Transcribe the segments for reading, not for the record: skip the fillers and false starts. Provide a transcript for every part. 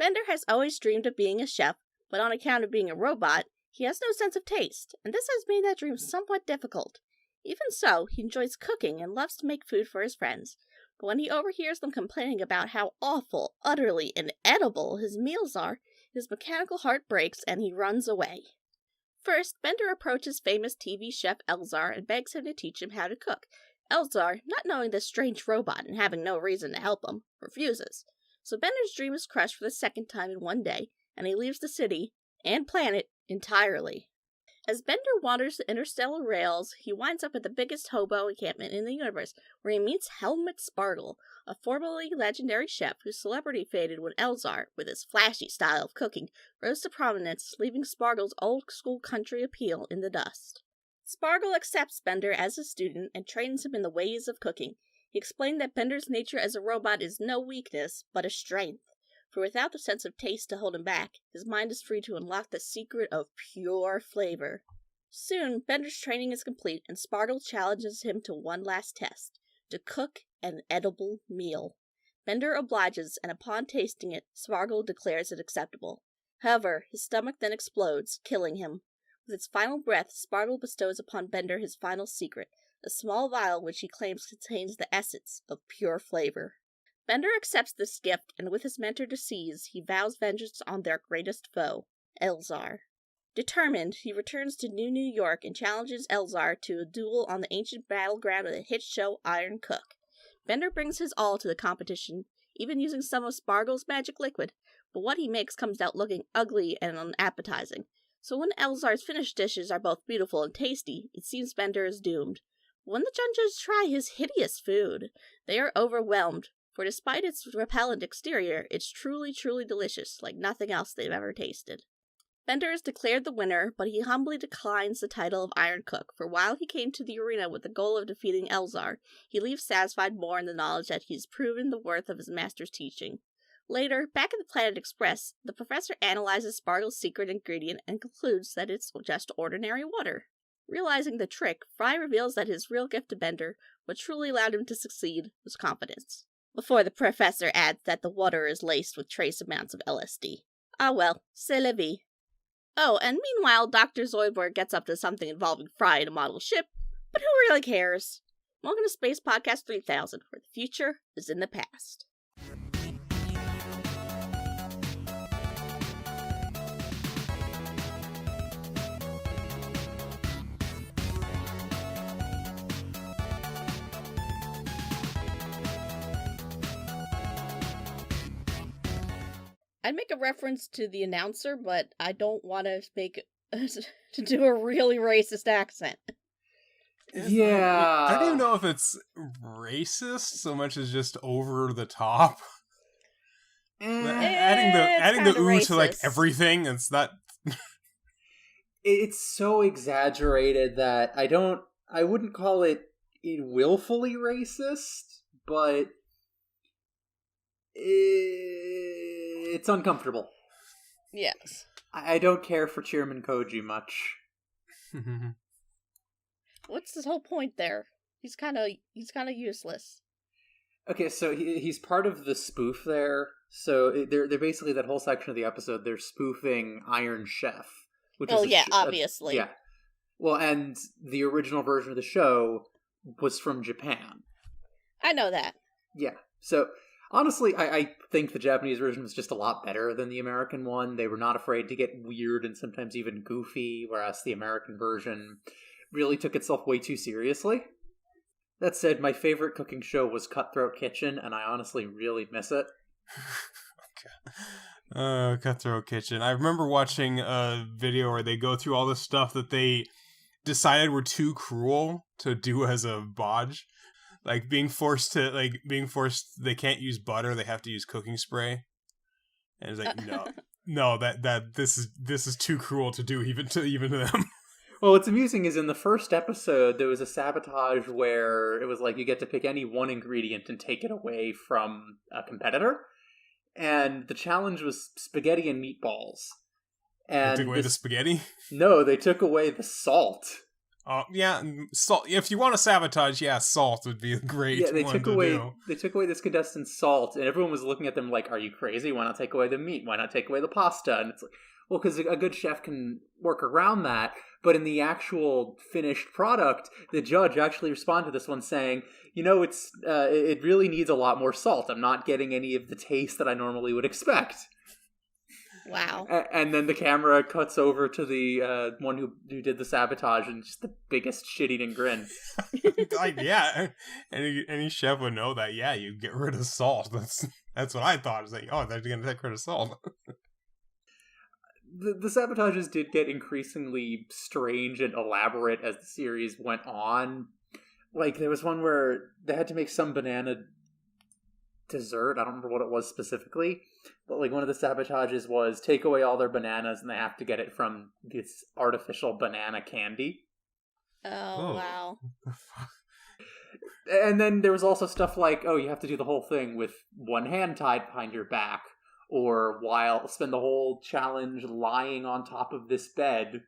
Bender has always dreamed of being a chef, but on account of being a robot, he has no sense of taste, and this has made that dream somewhat difficult. Even so, he enjoys cooking and loves to make food for his friends, but when he overhears them complaining about how awful, utterly inedible his meals are, his mechanical heart breaks and he runs away. First, Bender approaches famous TV chef Elzar and begs him to teach him how to cook. Elzar, not knowing this strange robot and having no reason to help him, refuses. So Bender's dream is crushed for the second time in one day, and he leaves the city, and planet, entirely. As Bender wanders the interstellar rails, he winds up at the biggest hobo encampment in the universe, where he meets Helmut Spargle, a formerly legendary chef whose celebrity faded when Elzar, with his flashy style of cooking, rose to prominence, leaving Spargle's old-school country appeal in the dust. Spargle accepts Bender as his student and trains him in the ways of cooking. He explained that Bender's nature as a robot is no weakness, but a strength. For without the sense of taste to hold him back, his mind is free to unlock the secret of pure flavor. Soon, Bender's training is complete, and Spargle challenges him to one last test, to cook an edible meal. Bender obliges, and upon tasting it, Spargle declares it acceptable. However, his stomach then explodes, killing him. With its final breath, Spargle bestows upon Bender his final secret, a small vial which he claims contains the essence of pure flavor. Bender accepts this gift, and with his mentor to seize, he vows vengeance on their greatest foe, Elzar. Determined, he returns to New York and challenges Elzar to a duel on the ancient battleground of the hit show Iron Cook. Bender brings his all to the competition, even using some of Spargle's magic liquid, but what he makes comes out looking ugly and unappetizing. So when Elzar's finished dishes are both beautiful and tasty, it seems Bender is doomed. But when the judges try his hideous food, they are overwhelmed, for despite its repellent exterior, it's truly, truly delicious, like nothing else they've ever tasted. Bender is declared the winner, but he humbly declines the title of Iron Cook, for while he came to the arena with the goal of defeating Elzar, he leaves satisfied more in the knowledge that he's proven the worth of his master's teaching. Later, back at the Planet Express, the professor analyzes Spargle's secret ingredient and concludes that it's just ordinary water. Realizing the trick, Fry reveals that his real gift to Bender, what truly allowed him to succeed, was confidence. Before the professor adds that the water is laced with trace amounts of LSD. Ah well, c'est la vie. Oh, and meanwhile, Dr. Zoidberg gets up to something involving Fry in a model ship, but who really cares? Welcome to Space Podcast 3000, where the future is in the past. I'd make a reference to the announcer, but I don't want to to do a really racist accent. Yeah. I don't even know if it's racist so much as just over the top. Adding the ooh racist to like everything, it's not. It's so exaggerated that I wouldn't call it willfully racist, but it's uncomfortable. Yes. I don't care for Chairman Koji much. What's his whole point there? He's kind of useless. Okay, so he's part of the spoof there. So they're basically that whole section of the episode. They're spoofing Iron Chef, which is obviously. Yeah. Well, and the original version of the show was from Japan. I know that. Yeah. So honestly, I think the Japanese version was just a lot better than the American one. They were not afraid to get weird and sometimes even goofy, whereas the American version really took itself way too seriously. That said, my favorite cooking show was Cutthroat Kitchen, and I honestly really miss it. Cutthroat Kitchen. I remember watching a video where they go through all the stuff that they decided were too cruel to do as a bodge. Like being forced, they can't use butter, they have to use cooking spray. And it's like, no, this is too cruel to do even to them. Well, what's amusing is in the first episode, there was a sabotage where it was like you get to pick any one ingredient and take it away from a competitor. And the challenge was spaghetti and meatballs. And they took away the spaghetti? No, they took away the salt. Yeah, salt. If you want to sabotage, yeah, salt would be a great Yeah, one to do. they took away this contestant's salt, and everyone was looking at them like, "Are you crazy? Why not take away the meat? Why not take away the pasta?" And it's like, well, because a good chef can work around that. But in the actual finished product, the judge actually responded to this one saying, it really needs a lot more salt. I'm not getting any of the taste that I normally would expect. Wow. And then the camera cuts over to the one who did the sabotage, and just the biggest shit-eating grin. Like, yeah, any chef would know that. Yeah, you get rid of salt. That's what I thought. I was like, oh, they're going to take rid of salt. The sabotages did get increasingly strange and elaborate as the series went on. Like, there was one where they had to make some banana dessert. I don't remember what it was specifically, but like one of the sabotages was take away all their bananas and they have to get it from this artificial banana candy. Oh, wow. And then there was also stuff like, oh, you have to do the whole thing with one hand tied behind your back, or spend the whole challenge lying on top of this bed,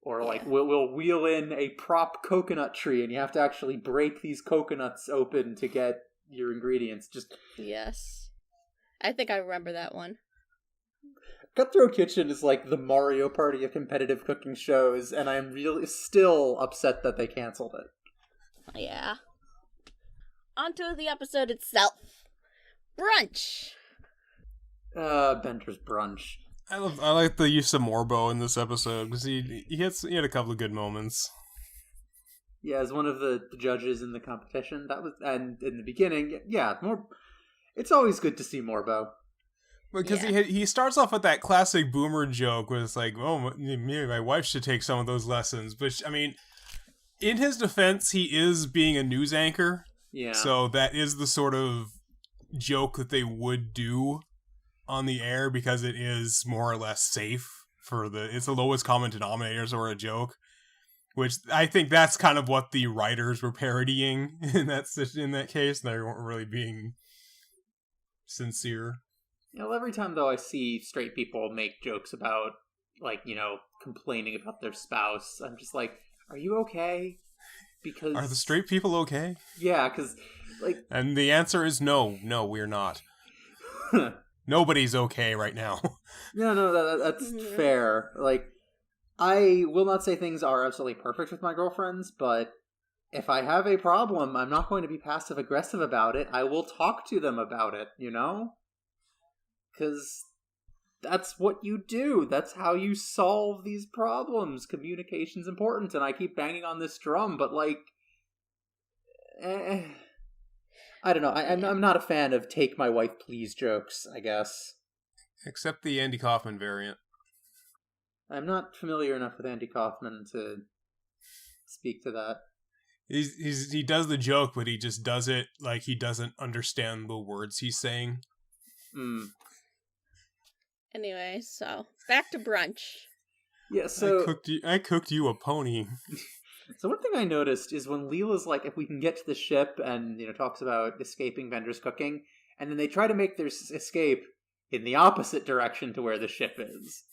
or like we'll wheel in a prop coconut tree and you have to actually break these coconuts open to get your ingredients. Yes, I think I remember that one. Cutthroat Kitchen is like the Mario Party of competitive cooking shows, and I'm really still upset that they canceled it. Yeah. Onto the episode itself. Brunch. Bender's brunch. I like the use of Morbo in this episode because he had a couple of good moments. Yeah, as one of the judges in the competition, and in the beginning, yeah, it's always good to see Morbo. Because he starts off with that classic boomer joke where it's like, oh, maybe my wife should take some of those lessons. But, I mean, in his defense, he is being a news anchor. Yeah. So that is the sort of joke that they would do on the air because it is more or less safe it's the lowest common denominator sort of joke. Which I think that's kind of what the writers were parodying in that case. They weren't really being sincere. Every time though I see straight people make jokes about complaining about their spouse, I'm just like, are you okay? Because are the straight people okay? Yeah, because and the answer is no, we're not. Nobody's okay right now. No, that's fair. I will not say things are absolutely perfect with my girlfriends, but if I have a problem, I'm not going to be passive-aggressive about it. I will talk to them about it, Because that's what you do. That's how you solve these problems. Communication's important, and I keep banging on this drum, but I don't know. I'm not a fan of take my wife please jokes, I guess. Except the Andy Kaufman variant. I'm not familiar enough with Andy Kaufman to speak to that. He does the joke, but he just does it like he doesn't understand the words he's saying. Anyway, so back to brunch. Yeah, so I cooked you a pony. So one thing I noticed is when Leela's like, if we can get to the ship, and talks about escaping Bender's cooking, and then they try to make their escape in the opposite direction to where the ship is.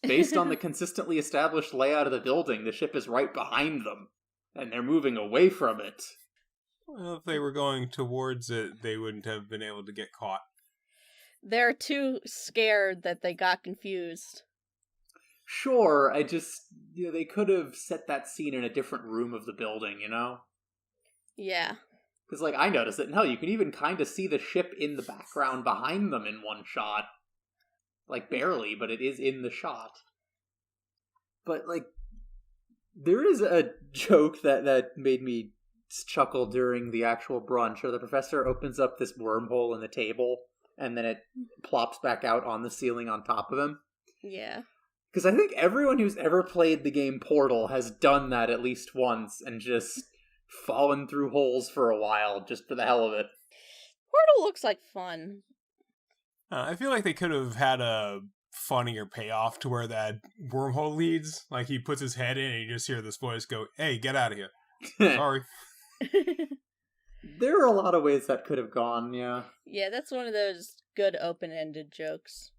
Based on the consistently established layout of the building, the ship is right behind them, and they're moving away from it. Well, if they were going towards it, they wouldn't have been able to get caught. They're too scared that they got confused. Sure, I just, they could have set that scene in a different room of the building, Yeah. Because, I noticed it, and hell, you can even kind of see the ship in the background behind them in one shot. Barely, but it is in the shot. But, there is a joke that made me chuckle during the actual brunch, where the professor opens up this wormhole in the table, and then it plops back out on the ceiling on top of him. Yeah. Because I think everyone who's ever played the game Portal has done that at least once, and just fallen through holes for a while, just for the hell of it. Portal looks like fun. I feel like they could have had a funnier payoff to where that wormhole leads. He puts his head in and you just hear this voice go, hey, get out of here. Sorry. There are a lot of ways that could have gone, yeah. Yeah, that's one of those good open-ended jokes.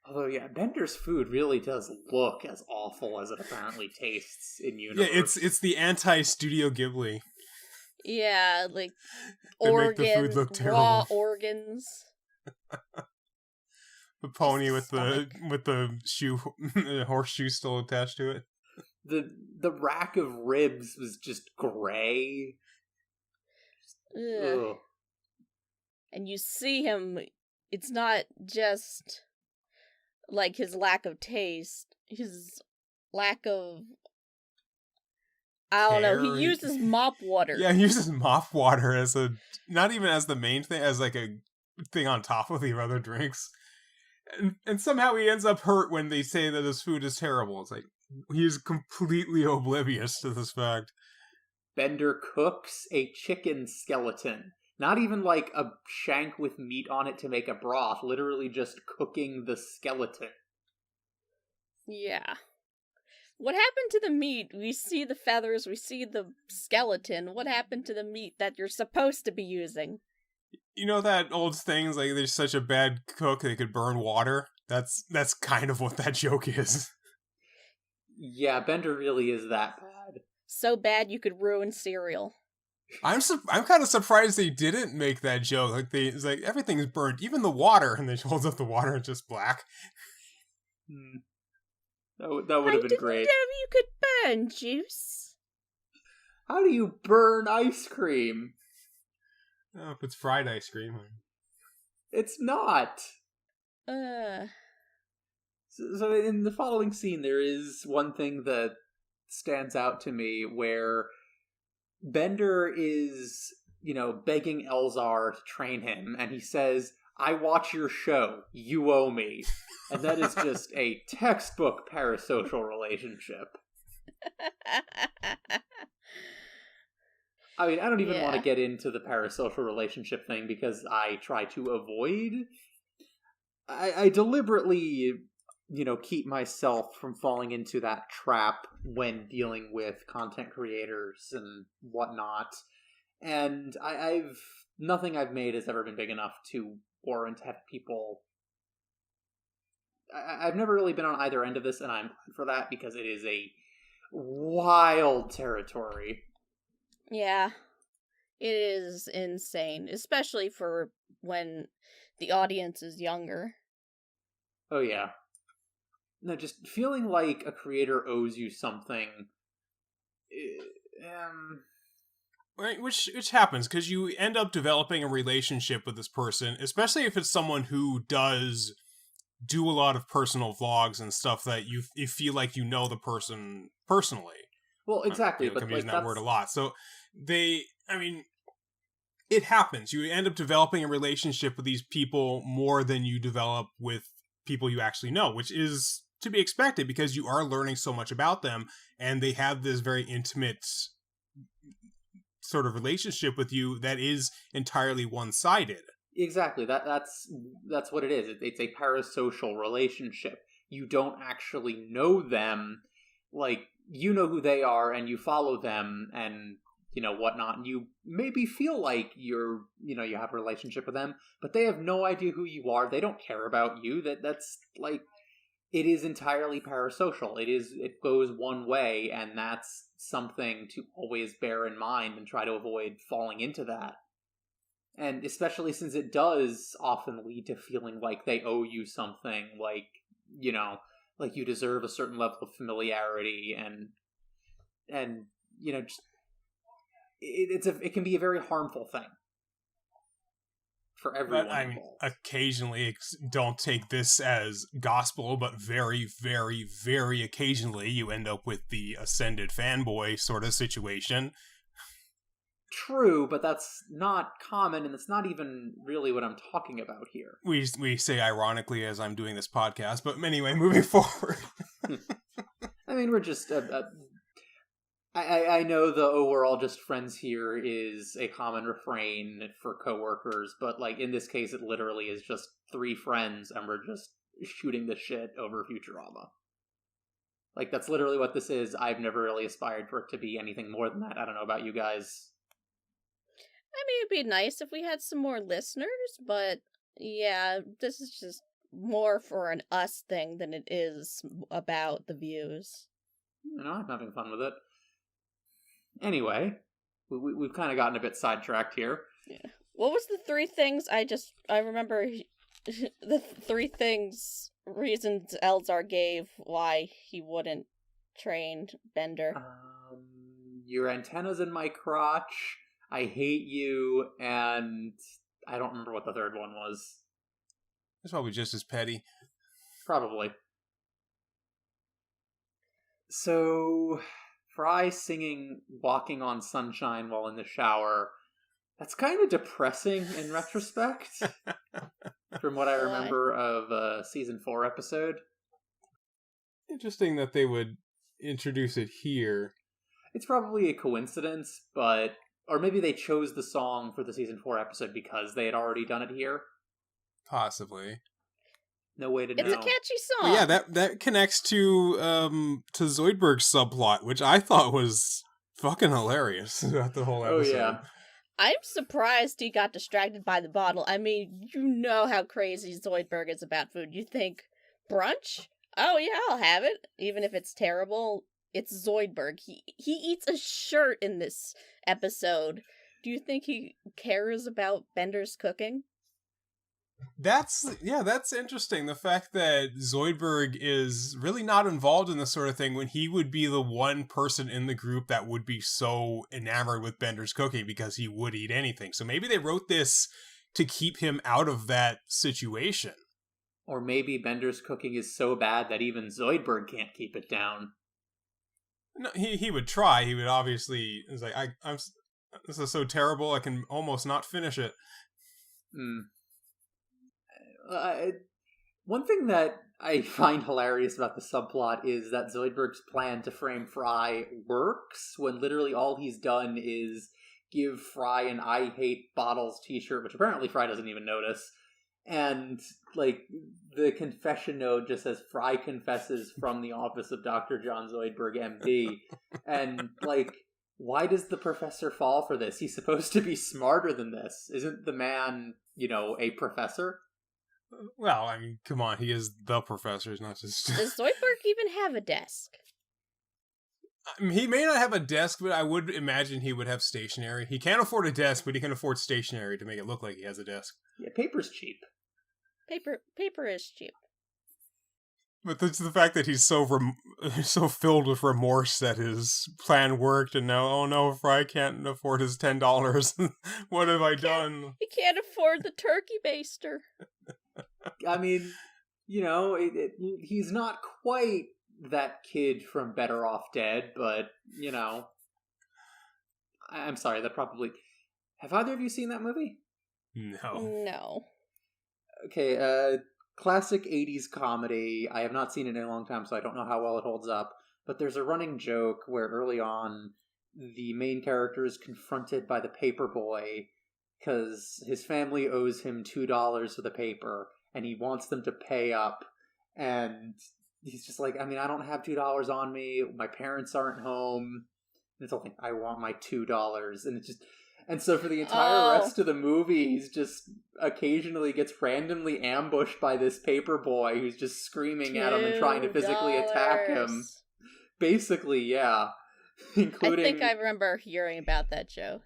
Although, yeah, Bender's food really does look as awful as it apparently tastes in Yeah, universe. it's the anti-Studio Ghibli. Yeah, like They make the food look raw terrible. organs. The pony Just with the shoe horseshoe still attached to it. The rack of ribs was just gray. Ugh. Ugh. And you see him, it's not just like his lack of taste, his lack of, I don't know, he Care. uses mop water. Yeah, he uses mop water as not even as the main thing, as like a thing on top of the other drinks. And somehow he ends up hurt when they say that his food is terrible. It's like, he is completely oblivious to this fact. Bender cooks a chicken skeleton. Not even like a shank with meat on it to make a broth, literally just cooking the skeleton. Yeah. What happened to the meat? We see the feathers, we see the skeleton. What happened to the meat that you're supposed to be using? You know that old thing's like, there's such a bad cook they could burn water? That's kind of what that joke is. Yeah, Bender really is that bad. So bad you could ruin cereal. I'm kind of surprised they didn't make that joke. Like it's like everything's burned, even the water, and they holds up the water and it's just black. That would have been great. I didn't know you could burn juice. How do you burn ice cream? Oh, if it's fried ice cream. It's not. So in the following scene, there is one thing that stands out to me where Bender is, begging Elzar to train him, and he says, "I watch your show. You owe me." And that is just a textbook parasocial relationship. I mean, I don't even want to get into the parasocial relationship thing because I try to avoid. I deliberately, keep myself from falling into that trap when dealing with content creators and whatnot. And nothing I've made has ever been big enough to warrant have people. I've never really been on either end of this, and I'm glad for that because it is a wild territory. Yeah, it is insane, especially for when the audience is younger. Oh, yeah. No, just feeling like a creator owes you something. Right, which happens because you end up developing a relationship with this person, especially if it's someone who does do a lot of personal vlogs and stuff that you feel like you know the person personally. Well, exactly, but I'm using that word a lot. So it happens. You end up developing a relationship with these people more than you develop with people you actually know, which is to be expected because you are learning so much about them, and they have this very intimate sort of relationship with you that is entirely one-sided. Exactly. That's what it is. It's a parasocial relationship. You don't actually know them. Like, you know who they are and you follow them and, whatnot. And you maybe feel like you have a relationship with them, but they have no idea who you are. They don't care about you. That's like, it is entirely parasocial. It goes one way, and that's something to always bear in mind and try to avoid falling into that. And especially since it does often lead to feeling like they owe you something, like, like you deserve a certain level of familiarity and just, it can be a very harmful thing for everyone. But, occasionally, don't take this as gospel, but very, very, very occasionally you end up with the ascended fanboy sort of situation. True, but that's not common, and it's not even really what I'm talking about here. We say ironically as I'm doing this podcast, but anyway, moving forward. I mean, we're just... I know the "oh, we're all just friends here" is a common refrain for coworkers, but like in this case, it literally is just three friends, and we're just shooting the shit over Futurama. Like, that's literally what this is. I've never really aspired for it to be anything more than that. I don't know about you guys. I mean, it'd be nice if we had some more listeners, but yeah, this is just more for an us thing than it is about the views. I'm having fun with it. Anyway, we've kind of gotten a bit sidetracked here. Yeah. What was the three things I remember the three reasons Elzar gave why he wouldn't train Bender? Your antenna's in my crotch, I hate you, and I don't remember what the third one was. It's probably just as petty. Probably. So, Fry singing Walking on Sunshine while in the shower, that's kind of depressing in retrospect, from what I remember of a season 4 episode. Interesting that they would introduce it here. It's probably a coincidence, but... Or maybe they chose the song for the season 4 episode because they had already done it here. Possibly. No way to know. It's a catchy song. Well, yeah, that connects to Zoidberg's subplot, which I thought was fucking hilarious throughout the whole episode. Oh, yeah. I'm surprised he got distracted by the bottle. I mean, you know how crazy Zoidberg is about food. You think, brunch? Oh yeah, I'll have it. Even if it's terrible, it's Zoidberg. He eats a shirt in this episode. Do you think he cares about Bender's cooking? That's interesting. The fact that Zoidberg is really not involved in this sort of thing when he would be the one person in the group that would be so enamored with Bender's cooking because he would eat anything. So maybe they wrote this to keep him out of that situation. Or maybe Bender's cooking is so bad that even Zoidberg can't keep it down. No, he would try. He would obviously. It's like I'm. This is so terrible. I can almost not finish it. One thing that I find hilarious about the subplot is that Zoidberg's plan to frame Fry works when literally all he's done is give Fry an I hate bottles t-shirt, which apparently Fry doesn't even notice. And, like, the confession note just says, Fry confesses from the office of Dr. John Zoidberg, MD. And, like, why does the professor fall for this? He's supposed to be smarter than this. Isn't the man, a professor? Well, I mean, come on. He is the professor. He's not just... Does Zoidberg even have a desk? I mean, he may not have a desk, but I would imagine he would have stationery. He can't afford a desk, but he can afford stationery to make it look like he has a desk. Yeah, paper's cheap. Paper is cheap. But it's the fact that he's so filled with remorse that his plan worked, and now, oh no, Fry can't afford his $10. What have I done? He can't afford the turkey baster. I mean, he's not quite that kid from Better Off Dead, but, I'm sorry, that probably... Have either of you seen that movie? No. Okay, classic 80s comedy. I have not seen it in a long time, so I don't know how well it holds up. But there's a running joke where early on, the main character is confronted by the paper boy because his family owes him $2 for the paper, and he wants them to pay up. And he's just like, I mean, I don't have $2 on me. My parents aren't home. And it's all like, I want my $2. And it's just... And so for the entire rest of the movie, he's just occasionally gets randomly ambushed by this paper boy who's just screaming at him and trying to physically attack him. Basically, yeah. Including... I think I remember hearing about that joke.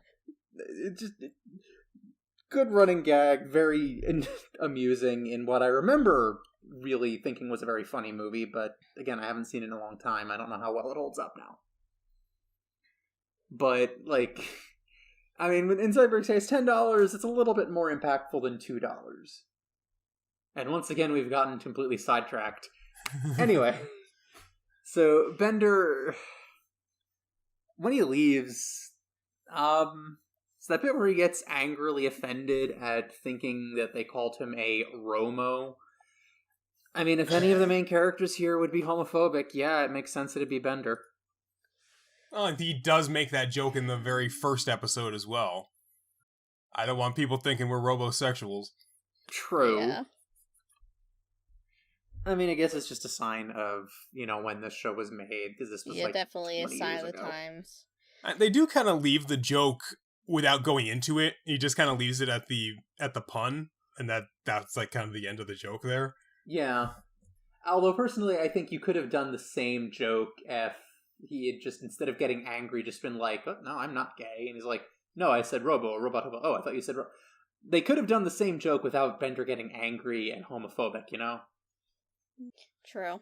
Good running gag, very amusing in what I remember really thinking was a very funny movie, but again, I haven't seen it in a long time. I don't know how well it holds up now. But, like... I mean, when Zoidberg says $10, it's a little bit more impactful than $2. And once again, we've gotten completely sidetracked. Anyway, so Bender, when he leaves, it's that bit where he gets angrily offended at thinking that they called him a Romo. I mean, if any of the main characters here would be homophobic, yeah, it makes sense that it'd be Bender. Oh, and he does make that joke in the very first episode as well. I don't want people thinking we're robosexuals. True. Yeah. I mean, I guess it's just a sign of, when this show was made, because this was definitely a sign of the times. They do kind of leave the joke without going into it. He just kind of leaves it at the pun, and that's like kind of the end of the joke there. Yeah. Although, personally, I think you could have done the same joke if he had just, instead of getting angry, just been like, oh, no, I'm not gay. And he's like, no, I said robo, or robot hobo. Oh, I thought you said They could have done the same joke without Bender getting angry and homophobic, you know? True.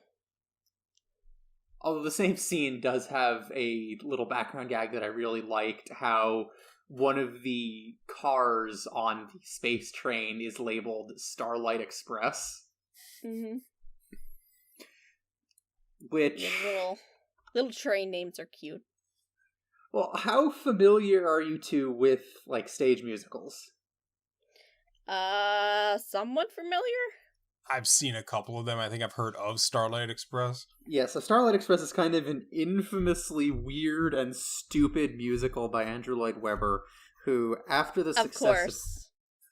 Although the same scene does have a little background gag that I really liked, how one of the cars on the space train is labeled Starlight Express. Mm-hmm. Which... Yeah, little train names are cute. Well, how familiar are you two with, like, stage musicals? Somewhat familiar? I've seen a couple of them. I think I've heard of Starlight Express. Yeah, so Starlight Express is kind of an infamously weird and stupid musical by Andrew Lloyd Webber, who, after the success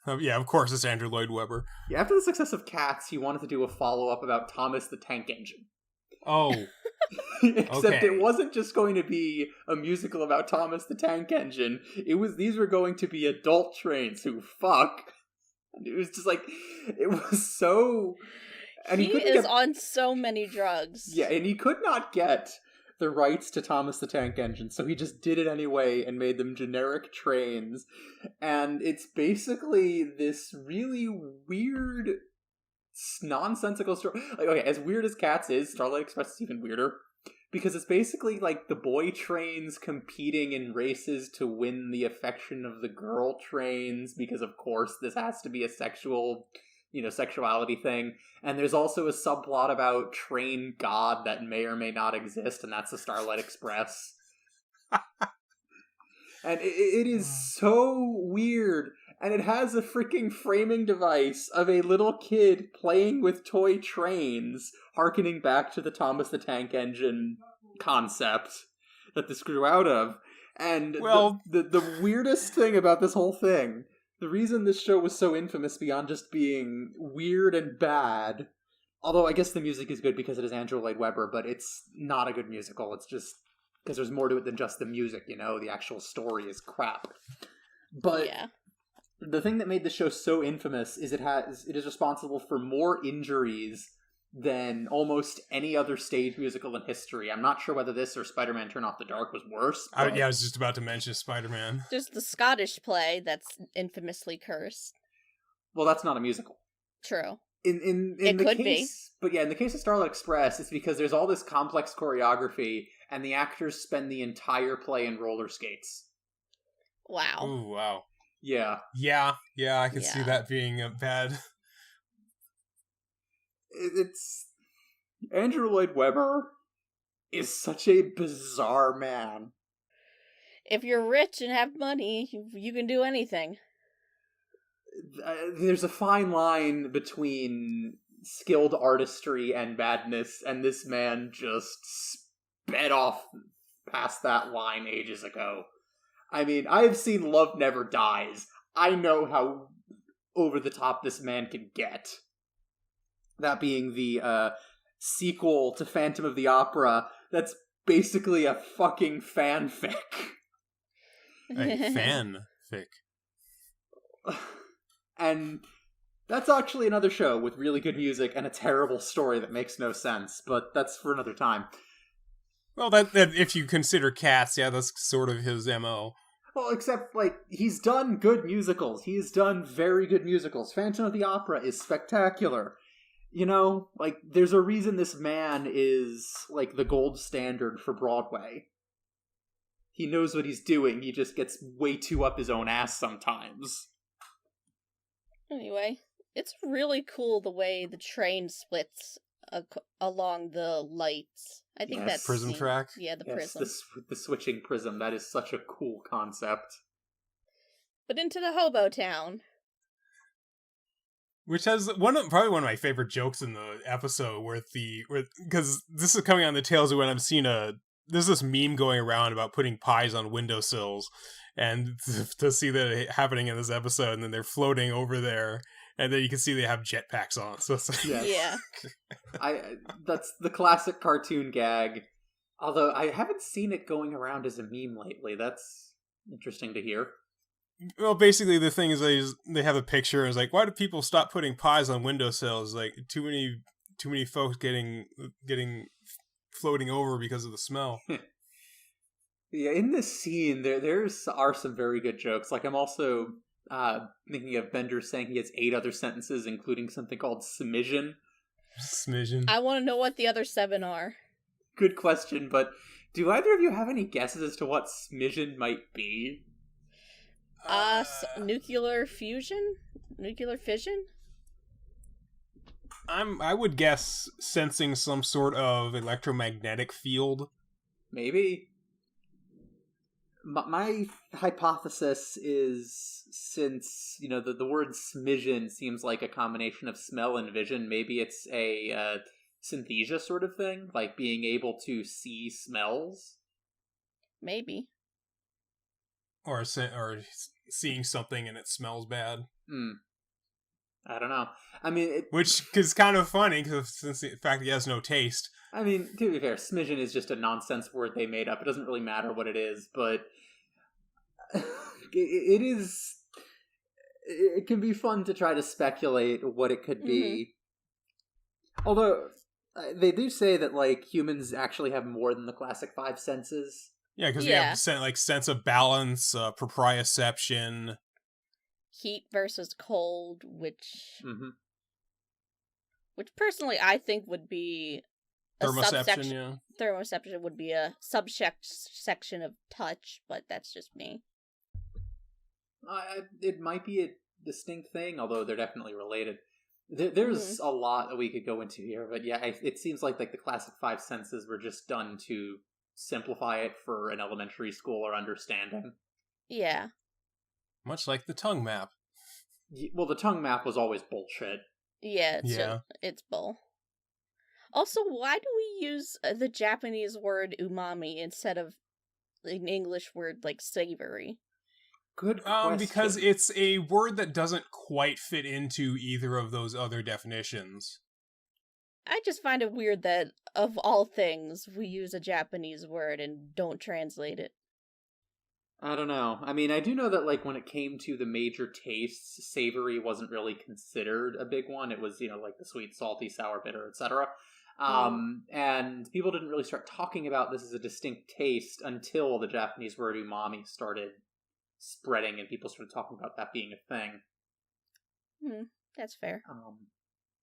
of course it's Andrew Lloyd Webber. Yeah, after the success of Cats, he wanted to do a follow-up about Thomas the Tank Engine. Oh. Except it wasn't just going to be a musical about Thomas the Tank Engine. These were going to be adult trains who fuck. And it was just like, it was so... And he is on so many drugs. Yeah, and he could not get the rights to Thomas the Tank Engine, so he just did it anyway and made them generic trains. And it's basically this really weird, nonsensical story. Like, okay, as weird as Cats is, Starlight Express is even weirder. Because it's basically like the boy trains competing in races to win the affection of the girl trains, because of course this has to be a sexuality thing. And there's also a subplot about train god that may or may not exist, and that's the Starlight Express. And it is so weird. And it has a freaking framing device of a little kid playing with toy trains, harkening back to the Thomas the Tank Engine concept that this grew out of. And the weirdest thing about this whole thing, the reason this show was so infamous beyond just being weird and bad, although I guess the music is good because it is Andrew Lloyd Webber, but it's not a good musical. It's just because there's more to it than just the music, you know? The actual story is crap. But... yeah. The thing that made the show so infamous is it is responsible for more injuries than almost any other stage musical in history. I'm not sure whether this or Spider-Man Turn Off the Dark was worse. I was just about to mention Spider-Man. There's the Scottish play that's infamously cursed. Well, that's not a musical. True. In it the could case, be. But yeah, in the case of Starlight Express, it's because there's all this complex choreography, and the actors spend the entire play in roller skates. Wow. Ooh, wow. Yeah. Yeah, I can see that being bad. It's... Andrew Lloyd Webber is such a bizarre man. If you're rich and have money, you can do anything. There's a fine line between skilled artistry and badness, and this man just sped off past that line ages ago. I mean, I've seen Love Never Dies. I know how over the top this man can get. That being the sequel to Phantom of the Opera, that's basically a fucking fanfic. A fanfic. And that's actually another show with really good music and a terrible story that makes no sense, but that's for another time. Well, that if you consider Cats, yeah, that's sort of his MO. Well, except, like, he's done good musicals. He's done very good musicals. Phantom of the Opera is spectacular. You know, like, there's a reason this man is, like, the gold standard for Broadway. He knows what he's doing. He just gets way too up his own ass sometimes. Anyway, it's really cool the way the train splits along the lights. I think that's prism track. Yeah, the prism. The switching prism. That is such a cool concept. But into the hobo town, which has probably one of my favorite jokes in the episode, because this is coming on the tails of when I'm seeing there's this meme going around about putting pies on windowsills, and to see that happening in this episode, and then they're floating over there. And then you can see they have jetpacks on. So it's like... Yes. Yeah. That's the classic cartoon gag. Although I haven't seen it going around as a meme lately. That's interesting to hear. Well, basically, the thing is they have a picture. And it's like, why do people stop putting pies on windowsills? Like, too many folks getting floating over because of the smell. Yeah, in this scene, there's are some very good jokes. Like, I'm also thinking of Bender saying he has 8 other sentences, including something called smidgen. Smidgen. I want to know what the other 7 are. Good question, but do either of you have any guesses as to what smidgen might be? Nuclear fusion? Nuclear fission? I would guess sensing some sort of electromagnetic field. Maybe. My hypothesis is, since, the word smidgen seems like a combination of smell and vision, maybe it's a synesthesia sort of thing, like being able to see smells. Maybe. Or seeing something and it smells bad. I don't know. I mean, which is kind of funny because since the fact he has no taste. I mean, to be fair, smidgen is just a nonsense word they made up. It doesn't really matter what it is, but it is. It can be fun to try to speculate what it could be. Although they do say that like humans actually have more than the classic 5 senses. Yeah, because we have sense of balance, proprioception, heat versus cold, which personally I think would be a thermoception. Yeah, thermoception would be a subsection of touch, but that's just me. It might be a distinct thing, although they're definitely related. There's a lot that we could go into here, but yeah, it seems like the classic 5 senses were just done to simplify it for an elementary schooler understanding. Yeah. Much like the tongue map. Well, the tongue map was always bullshit. Yeah, it's bull. Also, why do we use the Japanese word umami instead of an English word like savory? Good question. Because it's a word that doesn't quite fit into either of those other definitions. I just find it weird that, of all things, we use a Japanese word and don't translate it. I don't know. I mean, I do know that, like, when it came to the major tastes, savory wasn't really considered a big one. It was, like the sweet, salty, sour, bitter, etc. And people didn't really start talking about this as a distinct taste until the Japanese word umami started spreading and people started talking about that being a thing. That's fair.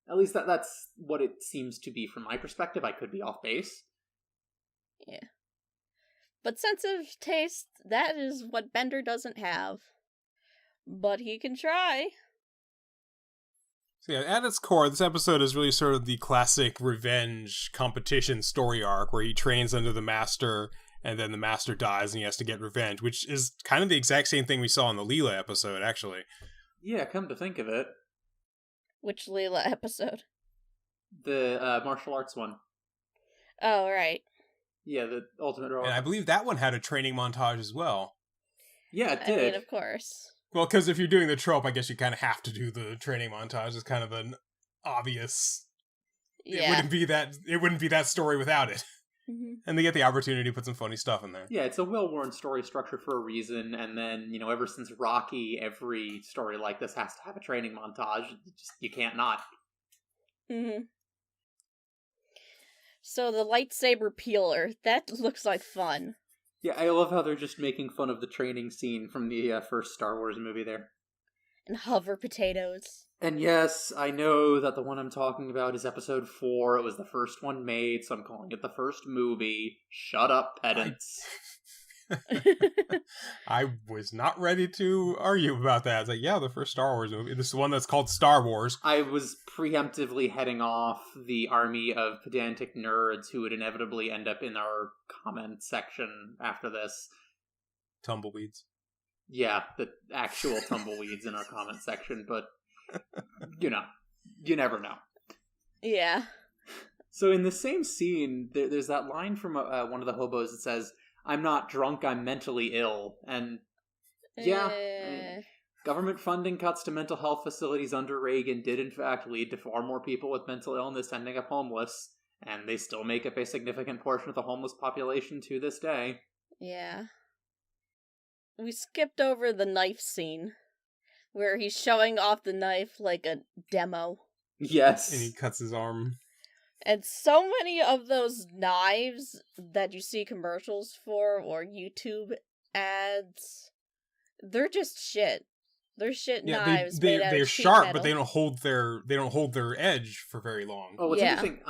At least that's what it seems to be from my perspective. I could be off base. Yeah. But sense of taste, that is what Bender doesn't have. But he can try. So yeah, at its core, this episode is really sort of the classic revenge competition story arc where he trains under the master and then the master dies and he has to get revenge, which is kind of the exact same thing we saw in the Leela episode, actually. Yeah, come to think of it. Which Leela episode? The martial arts one. Oh, right. Yeah, the Ultimate Roller. And I believe that one had a training montage as well. Yeah, it did. I mean, of course. Well, because if you're doing the trope, I guess you kind of have to do the training montage. It's kind of an obvious... Yeah. It wouldn't be that story without it. And they get the opportunity to put some funny stuff in there. Yeah, it's a well-worn story structure for a reason, and then, ever since Rocky, every story like this has to have a training montage. You can't not. So the lightsaber peeler, that looks like fun. Yeah, I love how they're just making fun of the training scene from the first Star Wars movie there. And hover potatoes. And yes, I know that the one I'm talking about is episode 4. It was the first one made, so I'm calling it the first movie. Shut up, pedants. I was not ready to argue about that. It's like, yeah, the first Star Wars movie. This is the one that's called Star Wars. I was preemptively heading off the army of pedantic nerds who would inevitably end up in our comment section after this. Tumbleweeds. Yeah, the actual tumbleweeds in our comment section, but, you never know. Yeah. So in the same scene, there's that line from one of the hobos that says, "I'm not drunk, I'm mentally ill." And yeah, government funding cuts to mental health facilities under Reagan did in fact lead to far more people with mental illness ending up homeless, and they still make up a significant portion of the homeless population to this day. Yeah. we skipped over the knife scene where he's showing off the knife like a demo. Yes. And he cuts his arm. And so many of those knives that you see commercials for or YouTube ads, they're just shit. They're shit knives made out they're of cheap sharp, metal. but they don't hold their edge for very long. Oh, what's Yeah. interesting,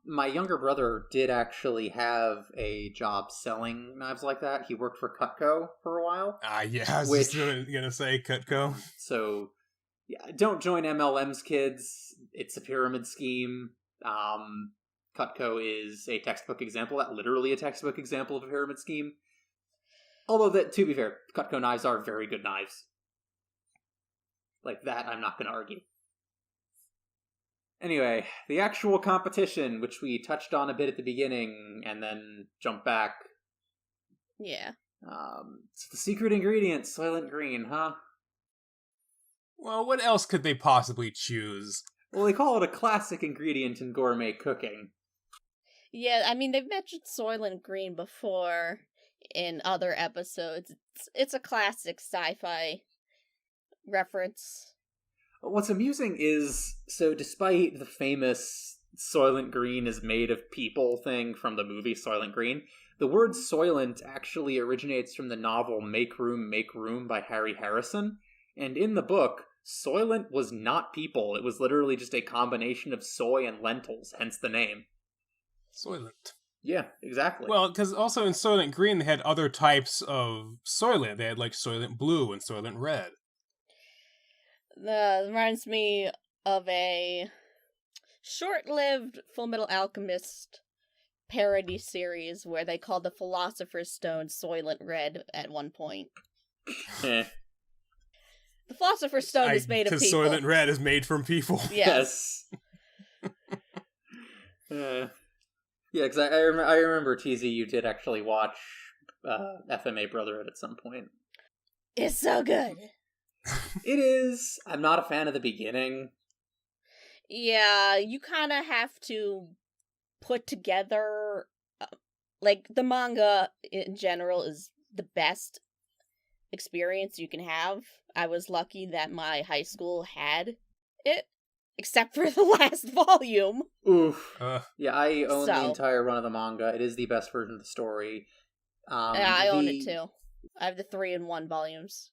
my younger brother did actually have a job selling knives like that. He worked for Cutco for a while. Yeah, I was just gonna say Cutco. So, yeah, don't join MLM's, kids. It's a pyramid scheme. Cutco is a textbook example, literally a textbook example of a pyramid scheme. Although, that, to be fair, Cutco knives are very good knives. Like that, I'm not going to argue. Anyway, the actual competition, which we touched on a bit at the beginning, and then jumped back. Yeah. It's the secret ingredient, Soylent Green, huh? Well, what else could they possibly choose? Well, they call it a classic ingredient in gourmet cooking. Yeah, I mean, they've mentioned Soylent Green before in other episodes. It's a classic sci-fi reference. What's amusing is, so despite the famous Soylent Green is made of people thing from the movie Soylent Green, the word Soylent actually originates from the novel Make Room by Harry Harrison, and in the book, Soylent was not people. It was literally just a combination of soy and lentils, hence the name. Soylent. Yeah, exactly. Well, because also in Soylent Green, they had other types of Soylent. They had, like, Soylent Blue and Soylent Red. Reminds me of a short-lived Full Metal Alchemist parody series where they called the Philosopher's Stone Soylent Red at one point. The Philosopher's Stone is made of people. Because Soylent Red is made from people. Yes. Yeah, because I remember, TZ, you did actually watch FMA Brotherhood at some point. It's so good. It is. I'm not a fan of the beginning. Yeah, you kind of have to put together, like, the manga in general is the best experience you can have. I was lucky that my high school had it, except for the last volume. Oof. Yeah, I own the So. entire run of the manga. It is the best version of the story. Yeah, I own it too. I have the 3-in-1 volumes.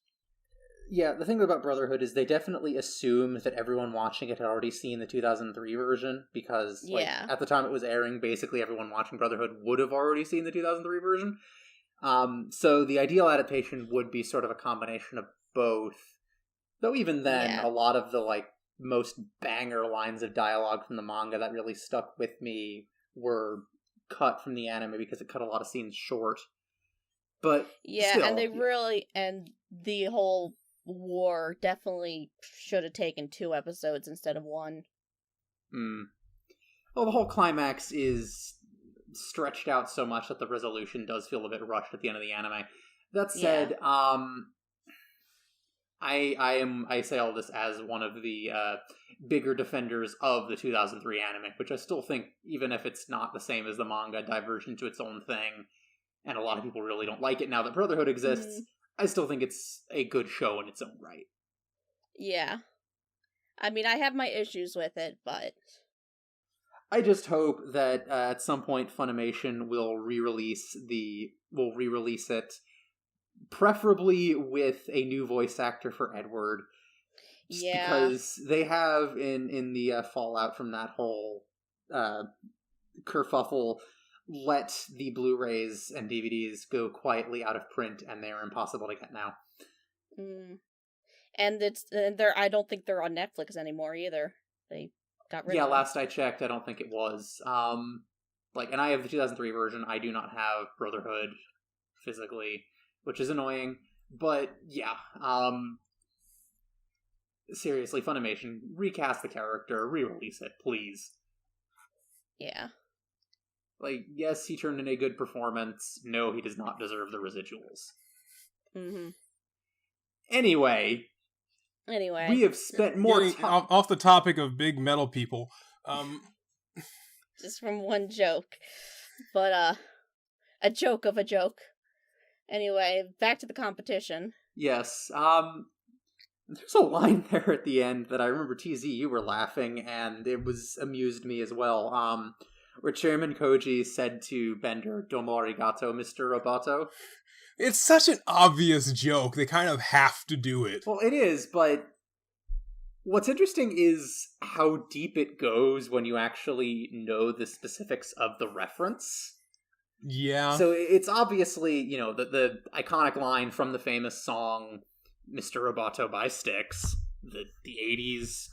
Yeah, the thing about Brotherhood is they definitely assume that everyone watching it had already seen the 2003 version, because at the time it was airing, basically everyone watching Brotherhood would have already seen the 2003 version. So the ideal adaptation would be sort of a combination of both. Though even then, a lot of the most banger lines of dialogue from the manga that really stuck with me were cut from the anime because it cut a lot of scenes short. But still, and they really, and the whole war definitely should have taken 2 episodes instead of 1. Well, the whole climax is stretched out so much that the resolution does feel a bit rushed at the end of the anime. That said, I say all this as one of the bigger defenders of the 2003 anime, which I still think, even if it's not the same as the manga, diverged into its own thing, and a lot of people really don't like it now that Brotherhood exists, I still think it's a good show in its own right. Yeah. I mean, I have my issues with it, but I just hope that at some point Funimation will re-release it, preferably with a new voice actor for Edward. Just because they have in the fallout from that whole kerfuffle let the Blu-rays and DVDs go quietly out of print, and they are impossible to get now. And I don't think they're on Netflix anymore either. They got rid of them. Yeah, last I checked, I don't think it was. And I have the 2003 version. I do not have Brotherhood physically, which is annoying. But yeah, seriously, Funimation, recast the character, re-release it, please. Yeah. Yes, he turned in a good performance. No, he does not deserve the residuals. Anyway, we have spent more time off the topic of big metal people. Just from one joke, but a joke of a joke. Anyway, back to the competition. Yes. There's a line there at the end that I remember, TZ, you were laughing, and it was amused me as well. Where Chairman Koji said to Bender, "Domo arigato, Mr. Roboto." It's such an obvious joke. They kind of have to do it. Well, it is, but what's interesting is how deep it goes when you actually know the specifics of the reference. Yeah. So it's obviously, the iconic line from the famous song Mr. Roboto by Styx, the 80s,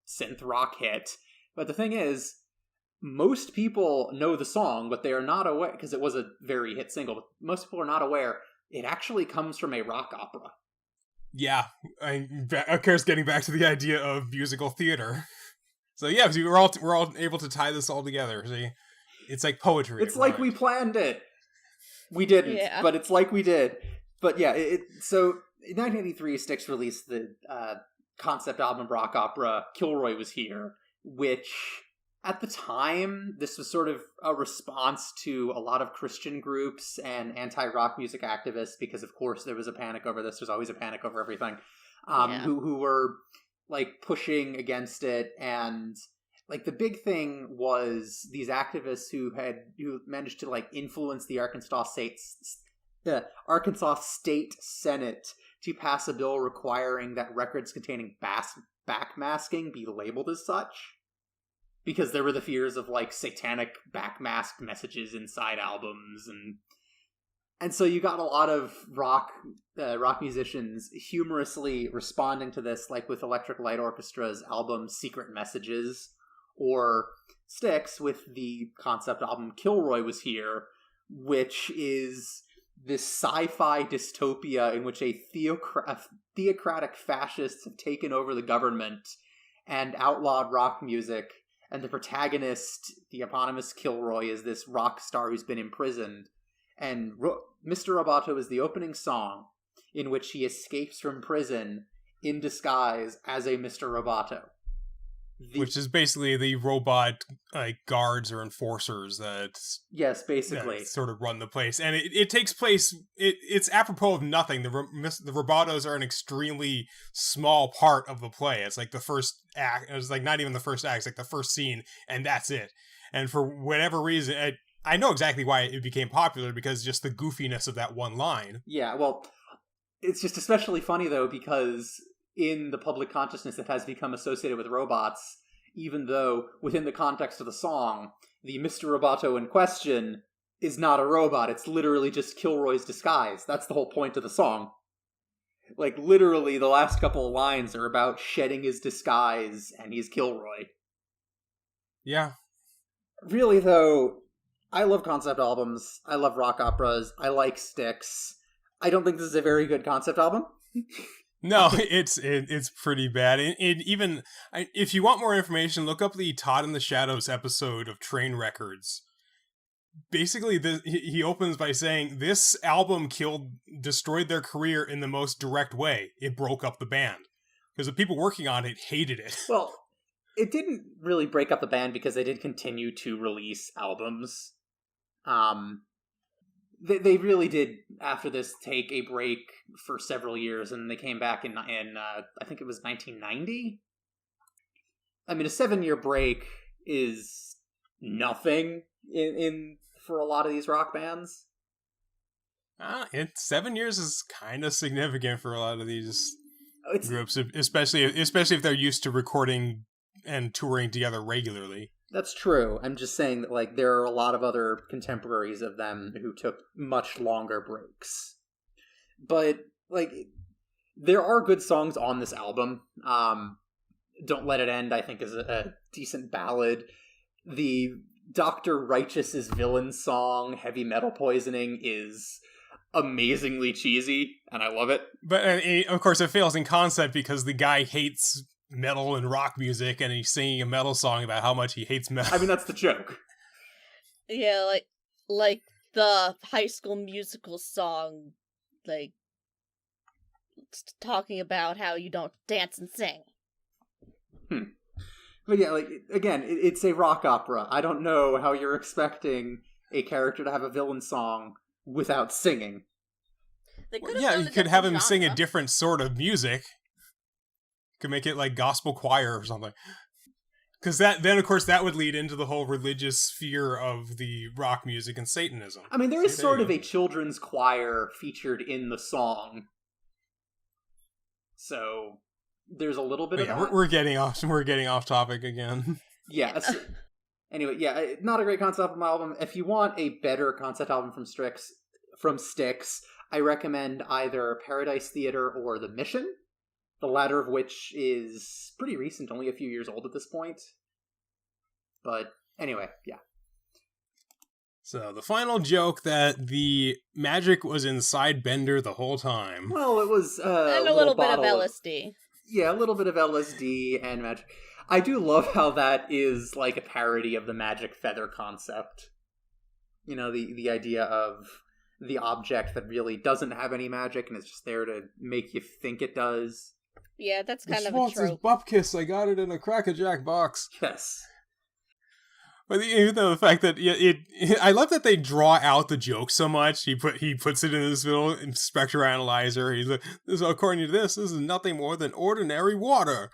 synth rock hit. But the thing is, most people know the song, but they are not aware, because it was a very hit single, but most people are not aware it actually comes from a rock opera. Yeah, of course, getting back to the idea of musical theater. So yeah, we're all able to tie this all together. See, it's like poetry. It's like we planned it. We didn't, but it's like we did. But yeah, so in 1983, Styx released the concept album rock opera "Kilroy Was Here," which at the time, this was sort of a response to a lot of Christian groups and anti-rock music activists, because of course there was a panic over this. There's always a panic over everything. Who were like pushing against it, and like the big thing was these activists who managed to like influence the Arkansas State Senate to pass a bill requiring that records containing backmasking be labeled as such, because there were the fears of like satanic backmasked messages inside albums, and so you got a lot of rock musicians humorously responding to this, like with Electric Light Orchestra's album Secret Messages, or Styx with the concept album Kilroy Was Here, which is this sci-fi dystopia in which a theocratic fascists have taken over the government and outlawed rock music, and the protagonist, the eponymous Kilroy, is this rock star who's been imprisoned, and Mr. Roboto is the opening song in which he escapes from prison in disguise as a Mr. Roboto. Which is basically the robot guards or enforcers that basically sort of run the place, and it takes place. It's apropos of nothing. The Robotos are an extremely small part of the play. It's like the first act. It's like not even the first act. It's like the first scene, and that's it. And for whatever reason, I know exactly why it became popular, because just the goofiness of that one line. Yeah, well, it's just especially funny though, because in the public consciousness that has become associated with robots, even though within the context of the song, the Mr. Roboto in question is not a robot. It's literally just Kilroy's disguise. That's the whole point of the song. Like, literally, the last couple of lines are about shedding his disguise, and he's Kilroy. Yeah. Really, though, I love concept albums. I love rock operas. I like Styx. I don't think this is a very good concept album. No, it's pretty bad. Even if you want more information, look up the Todd in the Shadows episode of Train Records. Basically, he opens by saying this album destroyed their career in the most direct way. It broke up the band because the people working on it hated it. Well, it didn't really break up the band because they did continue to release albums. They really did, after this, take a break for several years, and they came back in I think it was 1990? I mean, a 7-year break is nothing for a lot of these rock bands. 7 years is kind of significant for a lot of these groups, especially if they're used to recording and touring together regularly. That's true. I'm just saying that, like, there are a lot of other contemporaries of them who took much longer breaks. But, like, there are good songs on this album. Don't Let It End, I think, is a decent ballad. The Dr. Righteous's villain song, Heavy Metal Poisoning, is amazingly cheesy, and I love it. But, of course, it fails in concept because the guy hates metal and rock music, and he's singing a metal song about how much he hates metal. I mean, that's the joke. Yeah, like the High School Musical song, like, talking about how you don't dance and sing. But yeah, like, again, it's a rock opera. I don't know how you're expecting a character to have a villain song without singing. They could Well, have yeah, done you a could have different him sing a genre. different sort of music. Could make it like gospel choir or something. Because then, of course, that would lead into the whole religious sphere of the rock music and Satanism. I mean, there See, is there sort you of go. a children's choir featured in the song. So there's a little bit But of yeah, that. we're getting off topic again. Yes. Anyway, yeah, not a great concept album. If you want a better concept album from Styx, I recommend either Paradise Theater or The Mission. The latter of which is pretty recent, only a few years old at this point. But anyway, yeah. So the final joke that the magic was inside Bender the whole time. Well, it was And a little bit of LSD. Yeah, a little bit of LSD and magic. I do love how that is like a parody of the magic feather concept. You know, the idea of the object that really doesn't have any magic and is just there to make you think it does. Yeah, that's kind The of a Schwartz's trope. Bupkiss, I got it in a Crack-a-Jack box. Yes. But even though the fact that I love that they draw out the joke so much. He puts it in this little spectral analyzer. He's like, according to this is nothing more than ordinary water,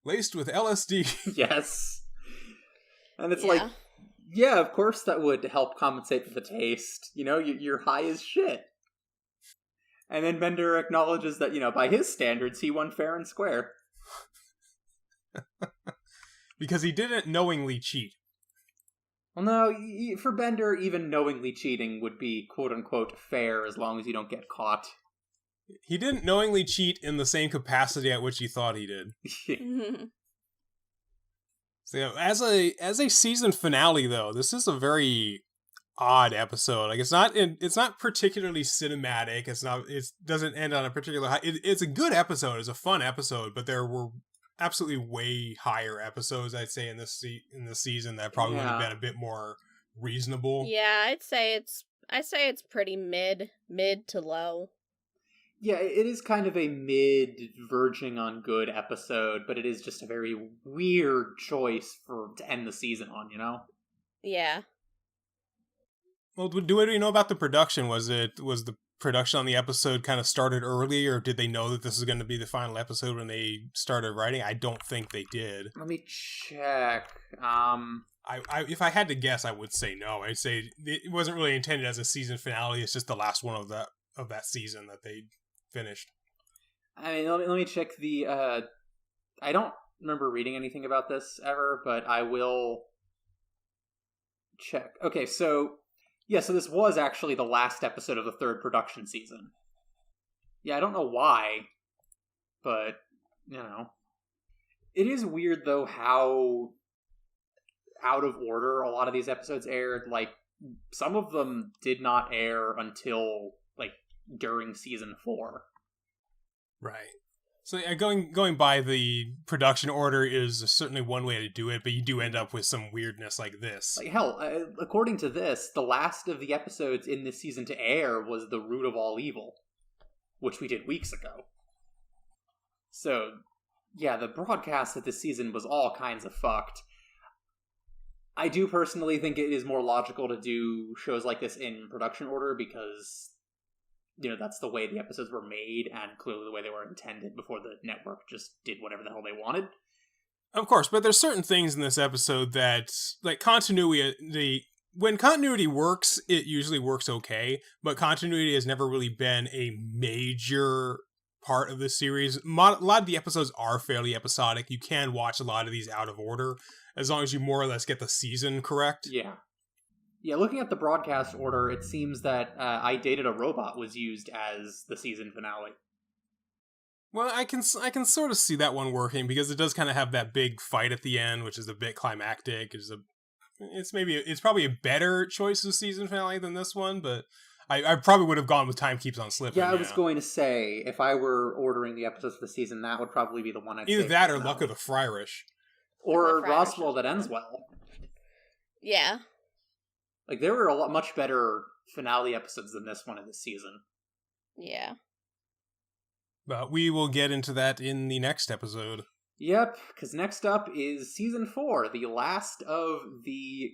laced with LSD. Yes. And it's like, yeah, of course that would help compensate for the taste. You know, you're high as shit. And then Bender acknowledges that, you know, by his standards, he won fair and square. Because he didn't knowingly cheat. Well, no, for Bender, even knowingly cheating would be quote-unquote fair as long as you don't get caught. He didn't knowingly cheat in the same capacity at which he thought he did. So, as a season finale, though, this is a very odd episode. Like it's not particularly cinematic. It doesn't end on a particular high. It's a good episode. It's a fun episode, but there were absolutely way higher episodes, I'd say, in this season that probably would have been a bit more reasonable. Yeah, I say it's pretty mid to low. Yeah, it is kind of a mid verging on good episode, but it is just a very weird choice to end the season on, you know? Yeah. Well, do we know about the production? Was the production on the episode kind of started early, or did they know that this is going to be the final episode when they started writing? I don't think they did. Let me check. If I had to guess, I would say no. I'd say it wasn't really intended as a season finale. It's just the last one of that season that they finished. I mean, let me check the. I don't remember reading anything about this ever, but I will check. Okay, so so this was actually the last episode of the third production season. Yeah, I don't know why, but you know, it is weird though how out of order a lot of these episodes aired. Like some of them did not air until like during season 4. Right. So yeah, going by the production order is certainly one way to do it, but you do end up with some weirdness like this. Like hell, according to this, the last of the episodes in this season to air was The Root of All Evil, which we did weeks ago. So, yeah, the broadcast of this season was all kinds of fucked. I do personally think it is more logical to do shows like this in production order because, you know, that's the way the episodes were made and clearly the way they were intended before the network just did whatever the hell they wanted. Of course, but there's certain things in this episode that, like continuity, when continuity works, it usually works okay, but continuity has never really been a major part of the series. A lot of the episodes are fairly episodic. You can watch a lot of these out of order, as long as you more or less get the season correct. Yeah. Yeah, looking at the broadcast order, it seems that I Dated a Robot was used as the season finale. Well, I can sort of see that one working because it does kind of have that big fight at the end, which is a bit climactic. It's probably a better choice of season finale than this one, but I probably would have gone with Time Keeps on Slipping. Yeah, I was going to say, if I were ordering the episodes for the season, that would probably be the one I'd either say that or finale. Luck of the Friarish. Or Roswell That Ends Well. Yeah. Like, there were much better finale episodes than this one in this season. Yeah. But we will get into that in the next episode. Yep, because next up is season 4, the last of the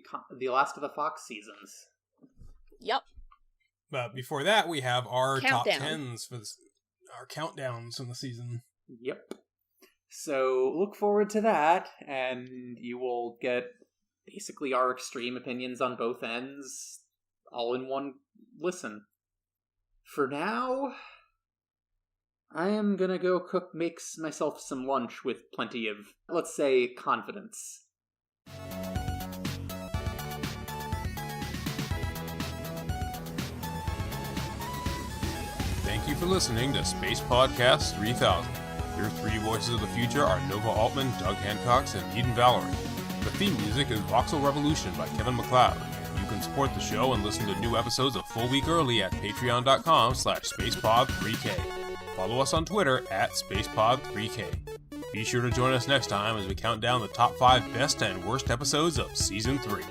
Fox seasons. Yep. But before that, we have our top Countdown. 10s for our countdowns from the season. Yep. So look forward to that, and you will get basically our extreme opinions on both ends all in one listen. For now, I am gonna go make myself some lunch with plenty of, let's say, confidence. Thank you for listening to Space Podcast 3000. Your three voices of the future are Nova Altman, Doug Hancox, and Eden Valerie. The theme music is Voxel Revolution by Kevin MacLeod. You can support the show and listen to new episodes a full week early at patreon.com/spacepod3k. Follow us on Twitter at spacepod3k. Be sure to join us next time as we count down the top 5 best and worst episodes of Season 3.